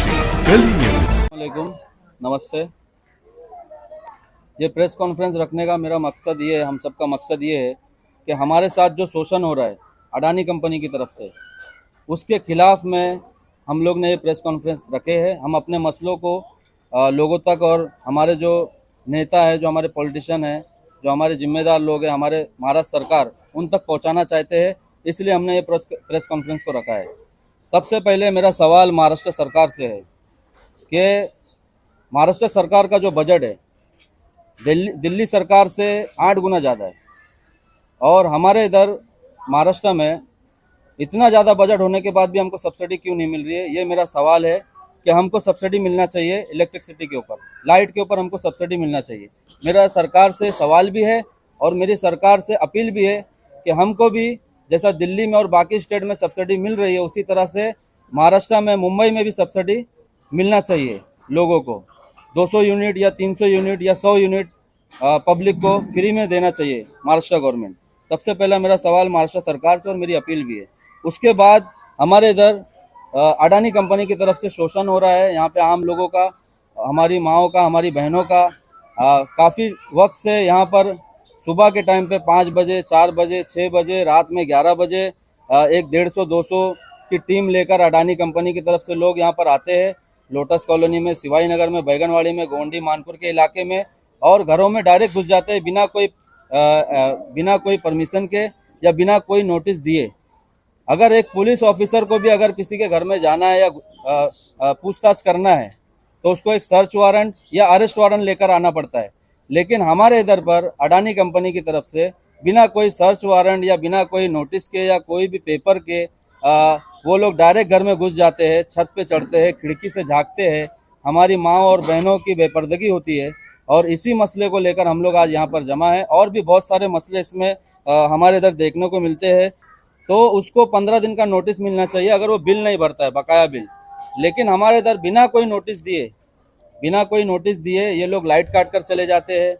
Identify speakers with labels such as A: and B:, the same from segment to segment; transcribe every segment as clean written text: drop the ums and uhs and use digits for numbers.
A: वालेकुम, नमस्ते। ये प्रेस कॉन्फ्रेंस रखने का मेरा मकसद ये है, हम सबका मकसद ये है कि हमारे साथ जो शोषण हो रहा है अडानी कंपनी की तरफ से, उसके खिलाफ में हम लोग ने ये प्रेस कॉन्फ्रेंस रखे हैं। हम अपने मसलों को लोगों तक और हमारे जो नेता है, जो हमारे पॉलिटिशियन हैं, जो हमारे जिम्मेदार लोग हैं, हमारे महाराष्ट्र सरकार, उन तक पहुंचाना चाहते हैं। इसलिए हमने ये प्रेस कॉन्फ्रेंस को रखा है। सबसे पहले मेरा सवाल महाराष्ट्र सरकार से है कि महाराष्ट्र सरकार का जो बजट है दिल्ली सरकार से 8 गुना ज़्यादा है, और हमारे इधर महाराष्ट्र में इतना ज़्यादा बजट होने के बाद भी हमको सब्सिडी क्यों नहीं मिल रही है। ये मेरा सवाल है कि हमको सब्सिडी मिलना चाहिए। इलेक्ट्रिसिटी के ऊपर, लाइट के ऊपर हमको सब्सिडी मिलना चाहिए। मेरा सरकार से सवाल भी है और मेरी सरकार से अपील भी है कि हमको भी जैसा दिल्ली में और बाकी स्टेट में सब्सिडी मिल रही है, उसी तरह से महाराष्ट्र में, मुंबई में भी सब्सिडी मिलना चाहिए लोगों को। 200 यूनिट या 300 यूनिट या 100 यूनिट पब्लिक को फ्री में देना चाहिए महाराष्ट्र गवर्नमेंट। सबसे पहला मेरा सवाल महाराष्ट्र सरकार से और मेरी अपील भी है। उसके बाद हमारे इधर अडानी कंपनी की तरफ से शोषण हो रहा है। यहाँ पे आम लोगों का, हमारी माओं का, हमारी बहनों का काफ़ी वक्त से यहाँ पर सुबह के टाइम पे 5 बजे, 4 बजे, 6 बजे, रात में 11 बजे एक 150-200 की टीम लेकर अडानी कंपनी की तरफ से लोग यहाँ पर आते हैं। लोटस कॉलोनी में, शिवाई नगर में, बैगनवाड़ी में, गोंडी, मानपुर के इलाके में, और घरों में डायरेक्ट घुस जाते हैं बिना कोई परमिशन के या बिना कोई नोटिस दिए। अगर एक पुलिस ऑफिसर को भी अगर किसी के घर में जाना है या पूछताछ करना है तो उसको एक सर्च वारंट या अरेस्ट वारंट लेकर आना पड़ता है। लेकिन हमारे इधर पर अडानी कंपनी की तरफ से बिना कोई सर्च वारंट या बिना कोई नोटिस के या कोई भी पेपर के वो लोग डायरेक्ट घर में घुस जाते हैं, छत पे चढ़ते हैं, खिड़की से झांकते हैं। हमारी माँ और बहनों की बेपर्दगी होती है, और इसी मसले को लेकर हम लोग आज यहाँ पर जमा हैं। और भी बहुत सारे मसले इसमें हमारे इधर देखने को मिलते हैं। तो उसको 15 दिन का नोटिस मिलना चाहिए अगर वो बिल नहीं भरता है, बकाया बिल। लेकिन हमारे इधर बिना कोई नोटिस दिए ये लोग लाइट काट कर चले जाते हैं।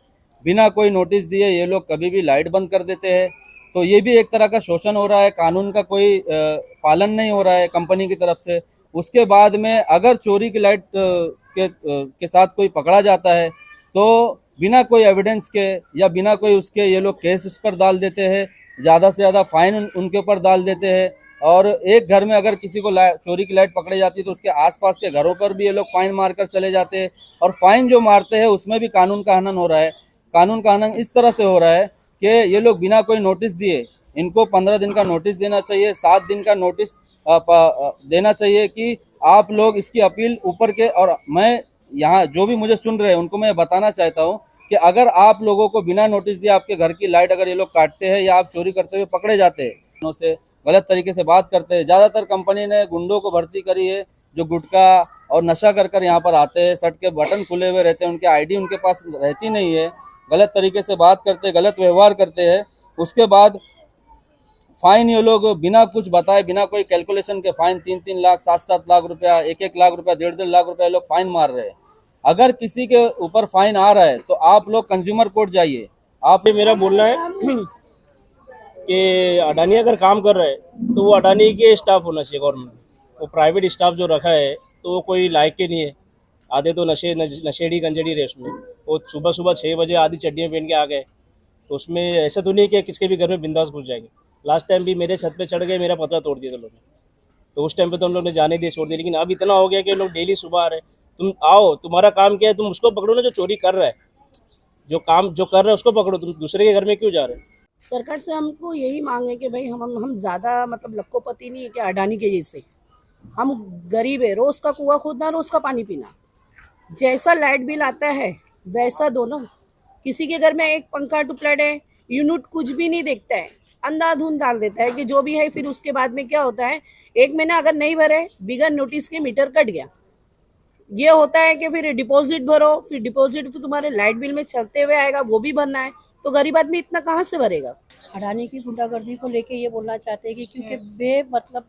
A: बिना कोई नोटिस दिए ये लोग कभी भी लाइट बंद कर देते हैं। तो ये भी एक तरह का शोषण हो रहा है, कानून का कोई पालन नहीं हो रहा है कंपनी की तरफ से। उसके बाद में अगर चोरी की लाइट के साथ कोई पकड़ा जाता है तो बिना कोई एविडेंस के या बिना कोई उसके ये लोग केस उस पर डाल देते हैं, ज़्यादा से ज़्यादा फाइन उनके ऊपर डाल देते हैं। और एक घर में अगर किसी को चोरी की लाइट पकड़ी जाती है तो उसके आसपास के घरों पर भी ये लोग फाइन मारकर चले जाते हैं। और फाइन जो मारते हैं उसमें भी कानून का हनन हो रहा है। कानून का हनन इस तरह से हो रहा है कि ये लोग बिना कोई नोटिस दिए, इनको 15 दिन का नोटिस देना चाहिए, 7 दिन का नोटिस देना चाहिए कि आप लोग इसकी अपील ऊपर के। और मैं यहाँ जो भी मुझे सुन रहे हैं उनको मैं बताना चाहता हूँ कि अगर आप लोगों को बिना नोटिस दिए आपके घर की लाइट अगर ये लोग काटते हैं या आप चोरी करते हुए पकड़े जाते हैं, उनसे गलत तरीके से बात करते हैं। ज़्यादातर कंपनी ने गुंडों को भर्ती करी है जो गुटखा और नशा कर यहाँ पर आते हैं, शर्ट के बटन खुले हुए रहते हैं, उनके आईडी उनके पास रहती नहीं है, गलत तरीके से बात करते हैं, गलत व्यवहार करते हैं। उसके बाद फाइन ये लोग बिना कुछ बताए, बिना कोई कैलकुलेशन के फाइन 3-3 लाख, 7-7 लाख रुपया, 1-1 लाख रुपया, 1.5-1.5 लाख रुपया लोग फाइन मार रहे हैं। अगर किसी के ऊपर फाइन आ रहा है तो आप लोग कंज्यूमर कोर्ट जाइए। आप
B: मेरा बोलना है कि अडानी अगर काम कर रहा है तो वो अडानी के स्टाफ होना चाहिए गवर्नमेंट। वो प्राइवेट स्टाफ जो रखा है तो वो कोई लायक के नहीं है। आधे तो नशेड़ी गंजेड़ी रेस में वो सुबह 6 बजे आधी चड्डियाँ पहन के आ गए, तो उसमें ऐसा तो नहीं कि किसके भी घर में बिंदास घुस जाएंगे। लास्ट टाइम भी मेरे छत पे चढ़ गए, मेरा पतरा तोड़ दिया था लोगों ने, तो उस टाइम पे तो हम लोग ने जाने दिए, छोड़ दिया। लेकिन अब इतना हो गया कि लोग डेली सुबह आ रहे, तुम आओ, तुम्हारा काम क्या है, तुम उसको पकड़ो ना जो चोरी कर रहा है, जो कर रहा है उसको पकड़ो, तुम दूसरे के घर में क्यों जा रहे हो।
C: सरकार से हमको यही मांग है कि भाई हम ज़्यादा मतलब लखोपति नहीं है कि अडानी के जैसे। हम गरीब है, रोज़ का कुआं खोदना, रोज़ का पानी पीना। जैसा लाइट बिल आता है वैसा दो ना। किसी के घर में एक पंखा ट्यूबलाइट है, यूनिट कुछ भी नहीं देखता है, अंधाधुंध डाल देता है कि जो भी है। फिर उसके बाद में क्या होता है, 1 महीना अगर नहीं भरे, बिगर नोटिस के मीटर कट गया। ये होता है कि फिर डिपॉजिट भरो, फिर डिपॉजिट फिर तुम्हारे लाइट बिल में चलते हुए आएगा, वो भी भरना है। तो गरीब आदमी इतना कहाँ से भरेगा।
D: अडानी की गुंडागर्दी को लेके ये बोलना चाहते हैं कि क्योंकि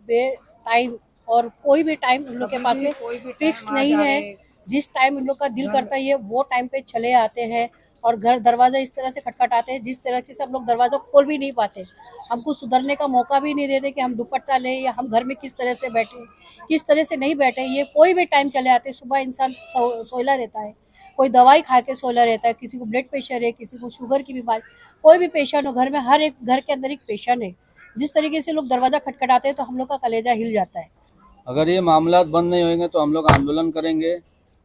D: बे टाइम और कोई भी टाइम उन लोग के पास में फिक्स नहीं है। जिस टाइम उन लोग का दिल करता है ये वो टाइम पे चले आते हैं। और घर दरवाजा इस तरह से खटखटाते हैं जिस तरह से हम लोग दरवाजा खोल भी नहीं पाते। हमको सुधरने का मौका भी नहीं देते कि हम दुपट्टा लें या हम घर में किस तरह से बैठे, किस तरह से नहीं बैठे। ये कोई भी टाइम चले आते, सुबह इंसान सोया रहता है, कोई दवाई खा के सोया रहता है, किसी को ब्लड प्रेशर है, किसी को शुगर की बीमारी, कोई भी पेशेंट हो, घर में हर एक घर के अंदर एक पेशेंट है। जिस तरीके से लोग दरवाजा खटखटाते हैं तो हम लोग का कलेजा हिल जाता है।
A: अगर ये मामला बंद नहीं होंगे तो हम लोग आंदोलन करेंगे।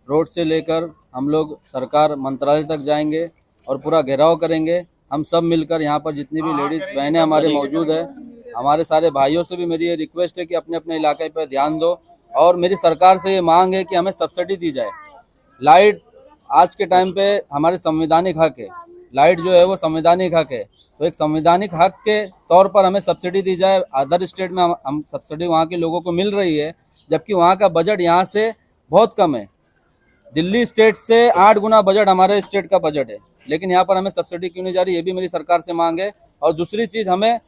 A: रोड से लेकर हम लोग सरकार मंत्रालय तक जाएंगे और पूरा घेराव करेंगे। हम सब मिलकर यहाँ पर जितनी भी लेडीज़ बहनें हमारे मौजूद है, हमारे सारे भाइयों से भी मेरी ये रिक्वेस्ट है कि अपने अपने इलाके पर ध्यान दो। और मेरी सरकार से ये मांग है कि हमें सब्सिडी दी जाए। लाइट आज के टाइम पे हमारे संवैधानिक हक है, लाइट जो है वो संवैधानिक हक है, तो एक संवैधानिक हक के तौर पर हमें सब्सिडी दी जाए। अदर स्टेट में हम सब्सिडी वहाँ के लोगों को मिल रही है, जबकि वहाँ का बजट यहाँ से बहुत कम है। दिल्ली स्टेट से 8 गुना बजट हमारे स्टेट का बजट है, लेकिन यहाँ पर हमें सब्सिडी क्यों नहीं जा रही, ये भी मेरी सरकार से मांग है। और दूसरी चीज़, हमें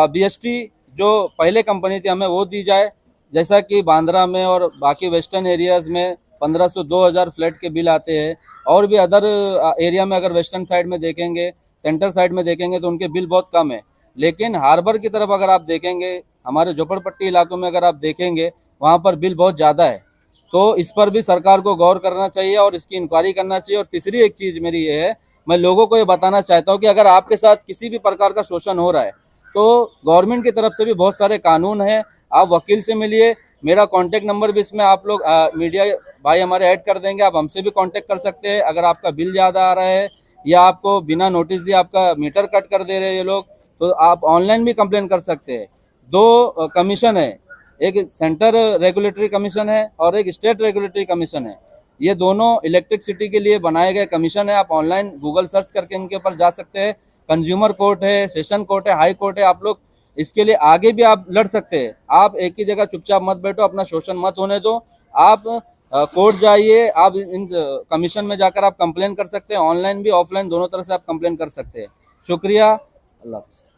A: BST जो पहले कंपनी थी हमें वो दी जाए। जैसा कि बांद्रा में और बाकी वेस्टर्न एरियाज़ में 1500-2000 फ्लैट के बिल आते हैं, और भी अदर एरिया में अगर वेस्टर्न साइड में देखेंगे, सेंटर साइड में देखेंगे तो उनके बिल बहुत कम है। लेकिन हार्बर की तरफ अगर आप देखेंगे, हमारे झोपड़पट्टी इलाकों में अगर आप देखेंगे, वहाँ पर बिल बहुत ज़्यादा है। तो इस पर भी सरकार को गौर करना चाहिए और इसकी इंक्वायरी करना चाहिए। और तीसरी एक चीज़ मेरी ये है, मैं लोगों को ये बताना चाहता हूँ कि अगर आपके साथ किसी भी प्रकार का शोषण हो रहा है तो गवर्नमेंट की तरफ से भी बहुत सारे कानून हैं, आप वकील से मिलिए। मेरा कॉन्टैक्ट नंबर भी इसमें आप लोग मीडिया भाई हमारे ऐड कर देंगे, आप हमसे भी कॉन्टैक्ट कर सकते हैं। अगर आपका बिल ज़्यादा आ रहा है या आपको बिना नोटिस दिए आपका मीटर कट कर दे रहे हैं ये लोग, तो आप ऑनलाइन भी कंप्लेन कर सकते हैं। 2 कमीशन है, एक सेंटर रेगुलेटरी कमीशन है और एक स्टेट रेगुलेटरी कमीशन है। ये दोनों इलेक्ट्रिसिटी के लिए बनाए गए कमीशन है। आप ऑनलाइन गूगल सर्च करके इनके ऊपर जा सकते हैं। कंज्यूमर कोर्ट है, सेशन कोर्ट है, हाई कोर्ट है। आप लोग इसके लिए आगे भी आप लड़ सकते हैं। आप एक ही जगह चुपचाप मत बैठो, अपना शोषण मत होने दो। आप कोर्ट जाइए, आप इन कमीशन में जाकर आप कंप्लेन कर सकते हैं। ऑनलाइन भी ऑफलाइन दोनों तरह से आप कंप्लेन कर सकते हैं। शुक्रिया, अल्लाह हाफ़िज़।